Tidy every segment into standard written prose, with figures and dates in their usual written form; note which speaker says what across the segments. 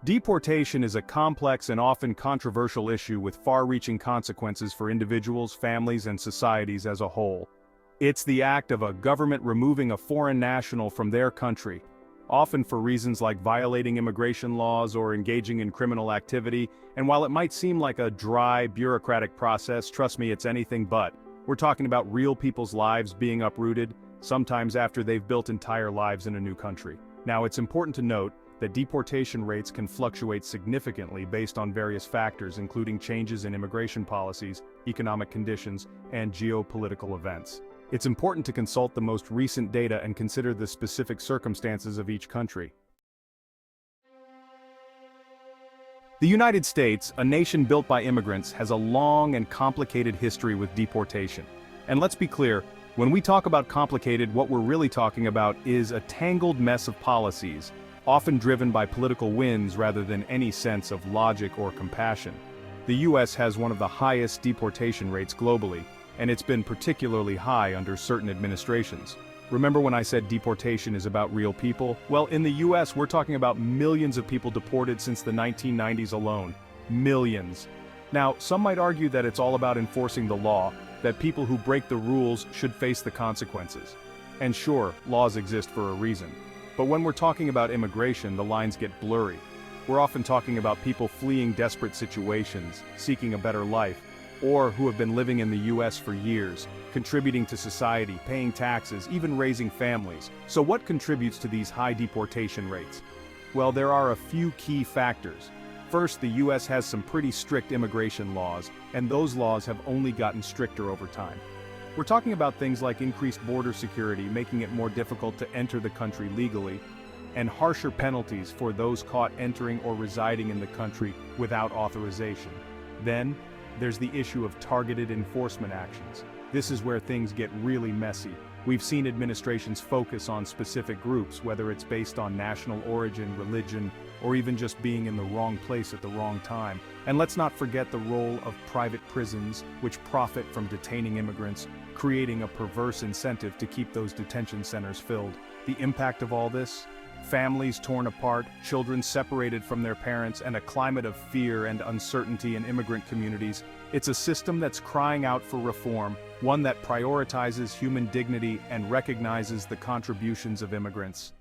Speaker 1: Deportation is a complex and often controversial issue with far-reaching consequences for individuals, families, and societies as a whole. It's the act of a government removing a foreign national from their country, often for reasons like violating immigration laws or engaging in criminal activity, and while it might seem like a dry, bureaucratic process, trust me, it's anything but. We're talking about real people's lives being uprooted, sometimes after they've built entire lives in a new country. Now, it's important to note that deportation rates can fluctuate significantly based on various factors, including changes in immigration policies, economic conditions, and geopolitical events. It's important to consult the most recent data and consider the specific circumstances of each country. The United States, a nation built by immigrants, has a long and complicated history with deportation. And let's be clear, when we talk about complicated, what we're really talking about is a tangled mess of policies, often driven by political whims rather than any sense of logic or compassion. The US has one of the highest deportation rates globally, and it's been particularly high under certain administrations. Remember when I said deportation is about real people? Well, in the US, we're talking about millions of people deported since the 1990s alone. Millions. Now, some might argue that it's all about enforcing the law, that people who break the rules should face the consequences. And sure, laws exist for a reason. But when we're talking about immigration, the lines get blurry. We're often talking about people fleeing desperate situations, seeking a better life, or who have been living in the US for years, contributing to society, paying taxes, even raising families. So what contributes to these high deportation rates? Well, there are a few key factors. First, the US has some pretty strict immigration laws, and those laws have only gotten stricter over time. We're talking about things like increased border security, making it more difficult to enter the country legally, and harsher penalties for those caught entering or residing in the country without authorization. Then, there's the issue of targeted enforcement actions. This is where things get really messy. We've seen administrations focus on specific groups, whether it's based on national origin, religion, or even just being in the wrong place at the wrong time. And let's not forget the role of private prisons, which profit from detaining immigrants, creating a perverse incentive to keep those detention centers filled. The impact of all this? Families torn apart, children separated from their parents, and a climate of fear and uncertainty in immigrant communities. It's a system that's crying out for reform, one that prioritizes human dignity and recognizes the contributions of immigrants.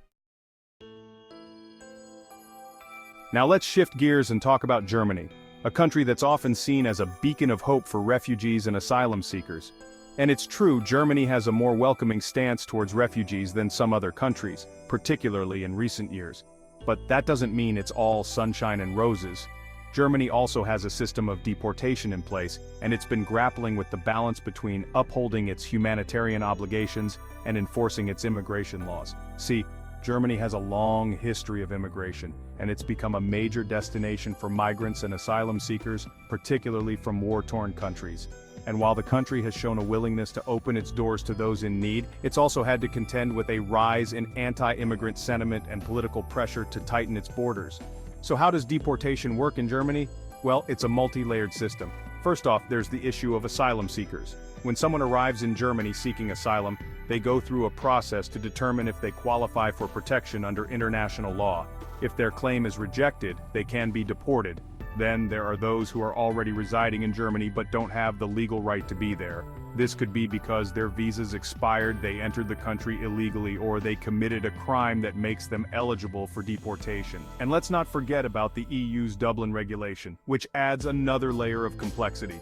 Speaker 1: Now let's shift gears and talk about Germany, a country that's often seen as a beacon of hope for refugees and asylum seekers. And it's true, Germany has a more welcoming stance towards refugees than some other countries, particularly in recent years. But that doesn't mean it's all sunshine and roses. Germany also has a system of deportation in place, and it's been grappling with the balance between upholding its humanitarian obligations and enforcing its immigration laws. See, Germany has a long history of immigration, and it's become a major destination for migrants and asylum seekers, particularly from war-torn countries. And while the country has shown a willingness to open its doors to those in need, it's also had to contend with a rise in anti-immigrant sentiment and political pressure to tighten its borders. So how does deportation work in Germany? Well, it's a multi-layered system. First off, there's the issue of asylum seekers. When someone arrives in Germany seeking asylum, they go through a process to determine if they qualify for protection under international law. If their claim is rejected, they can be deported. Then there are those who are already residing in Germany but don't have the legal right to be there. This could be because their visas expired, they entered the country illegally, or they committed a crime that makes them eligible for deportation. And let's not forget about the EU's Dublin regulation, which adds another layer of complexity.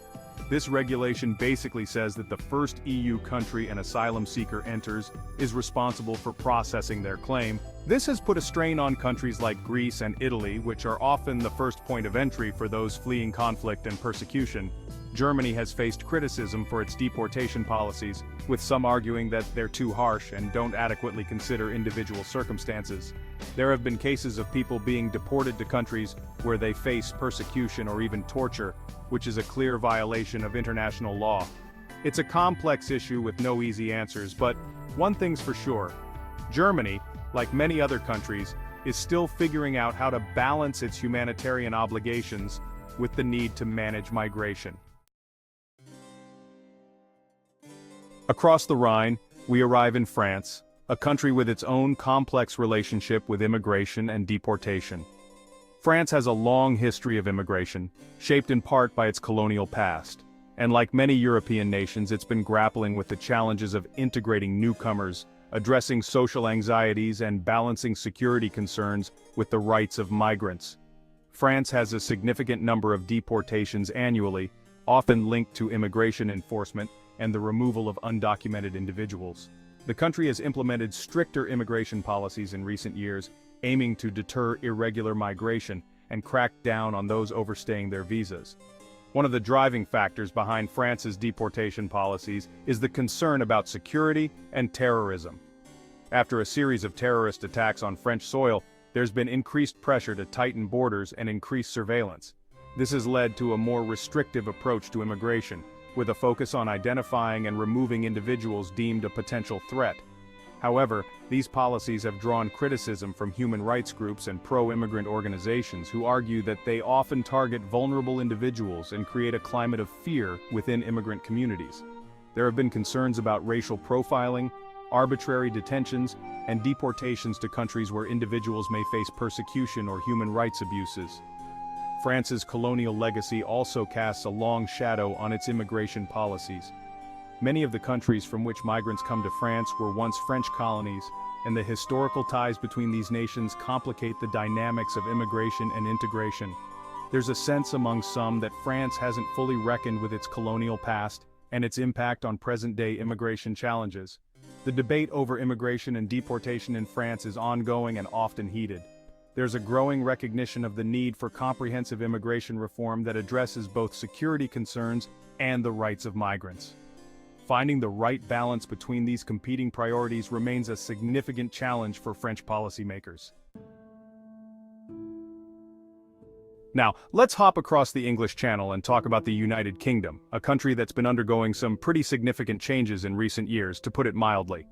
Speaker 1: This regulation basically says that the first EU country an asylum seeker enters is responsible for processing their claim. This has put a strain on countries like Greece and Italy, which are often the first point of entry for those fleeing conflict and persecution. Germany has faced criticism for its deportation policies, with some arguing that they're too harsh and don't adequately consider individual circumstances. There have been cases of people being deported to countries where they face persecution or even torture, which is a clear violation of international law. It's a complex issue with no easy answers, but one thing's for sure. Germany, like many other countries, is still figuring out how to balance its humanitarian obligations with the need to manage migration. Across the Rhine, we arrive in France, a country with its own complex relationship with immigration and deportation. France has a long history of immigration, shaped in part by its colonial past. And like many European nations, it's been grappling with the challenges of integrating newcomers, addressing social anxieties, and balancing security concerns with the rights of migrants. France has a significant number of deportations annually, often linked to immigration enforcement and the removal of undocumented individuals. The country has implemented stricter immigration policies in recent years, aiming to deter irregular migration and crack down on those overstaying their visas. One of the driving factors behind France's deportation policies is the concern about security and terrorism. After a series of terrorist attacks on French soil, there's been increased pressure to tighten borders and increase surveillance. This has led to a more restrictive approach to immigration, with a focus on identifying and removing individuals deemed a potential threat. However, these policies have drawn criticism from human rights groups and pro-immigrant organizations who argue that they often target vulnerable individuals and create a climate of fear within immigrant communities. There have been concerns about racial profiling, arbitrary detentions, and deportations to countries where individuals may face persecution or human rights abuses. France's colonial legacy also casts a long shadow on its immigration policies. Many of the countries from which migrants come to France were once French colonies, and the historical ties between these nations complicate the dynamics of immigration and integration. There's a sense among some that France hasn't fully reckoned with its colonial past and its impact on present-day immigration challenges. The debate over immigration and deportation in France is ongoing and often heated. There's a growing recognition of the need for comprehensive immigration reform that addresses both security concerns and the rights of migrants. Finding the right balance between these competing priorities remains a significant challenge for French policymakers. Now, let's hop across the English Channel and talk about the United Kingdom, a country that's been undergoing some pretty significant changes in recent years, to put it mildly.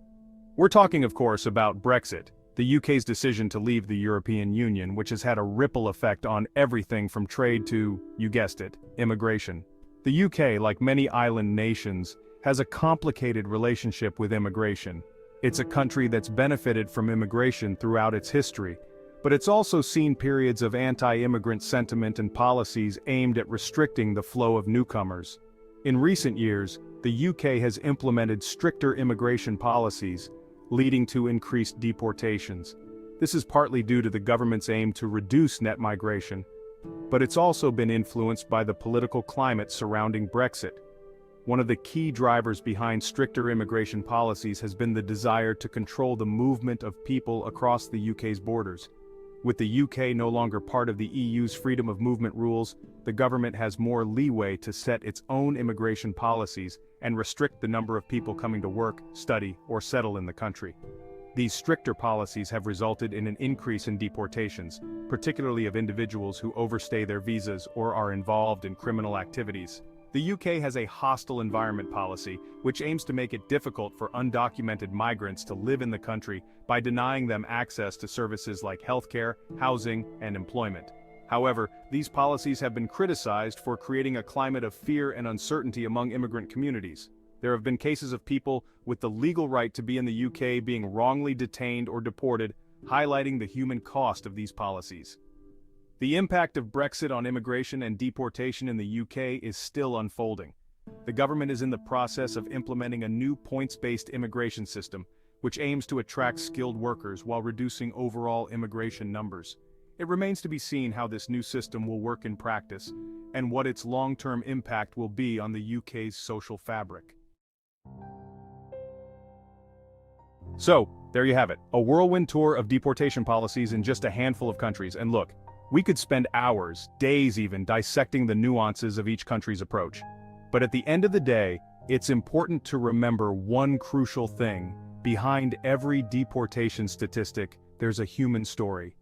Speaker 1: We're talking, of course, about Brexit, the UK's decision to leave the European Union, which has had a ripple effect on everything from trade to, you guessed it, immigration. The UK, like many island nations, has a complicated relationship with immigration. It's a country that's benefited from immigration throughout its history, but it's also seen periods of anti-immigrant sentiment and policies aimed at restricting the flow of newcomers. In recent years, the UK has implemented stricter immigration policies, leading to increased deportations. This is partly due to the government's aim to reduce net migration, but it's also been influenced by the political climate surrounding Brexit. One of the key drivers behind stricter immigration policies has been the desire to control the movement of people across the UK's borders. With the UK no longer part of the EU's freedom of movement rules, the government has more leeway to set its own immigration policies and restrict the number of people coming to work, study, or settle in the country. These stricter policies have resulted in an increase in deportations, particularly of individuals who overstay their visas or are involved in criminal activities. The UK has a hostile environment policy, which aims to make it difficult for undocumented migrants to live in the country by denying them access to services like healthcare, housing, and employment. However, these policies have been criticized for creating a climate of fear and uncertainty among immigrant communities. There have been cases of people with the legal right to be in the UK being wrongly detained or deported, highlighting the human cost of these policies. The impact of Brexit on immigration and deportation in the UK is still unfolding. The government is in the process of implementing a new points-based immigration system, which aims to attract skilled workers while reducing overall immigration numbers. It remains to be seen how this new system will work in practice, and what its long-term impact will be on the UK's social fabric. So, there you have it, a whirlwind tour of deportation policies in just a handful of countries, and look, we could spend hours, days even, dissecting the nuances of each country's approach. But at the end of the day, it's important to remember one crucial thing. Behind every deportation statistic, there's a human story.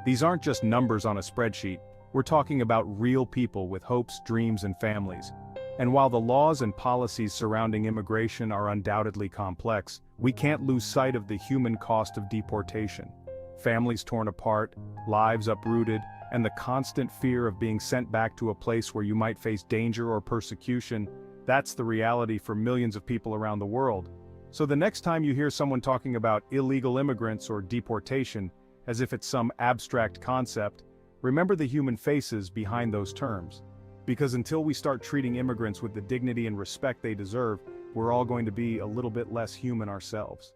Speaker 1: These aren't just numbers on a spreadsheet. We're talking about real people with hopes, dreams, and families. And while the laws and policies surrounding immigration are undoubtedly complex, we can't lose sight of the human cost of deportation. Families torn apart, lives uprooted, and the constant fear of being sent back to a place where you might face danger or persecution, that's the reality for millions of people around the world. So the next time you hear someone talking about illegal immigrants or deportation, as if it's some abstract concept, Remember the human faces behind those terms. Because until we start treating immigrants with the dignity and respect they deserve, we're all going to be a little bit less human ourselves.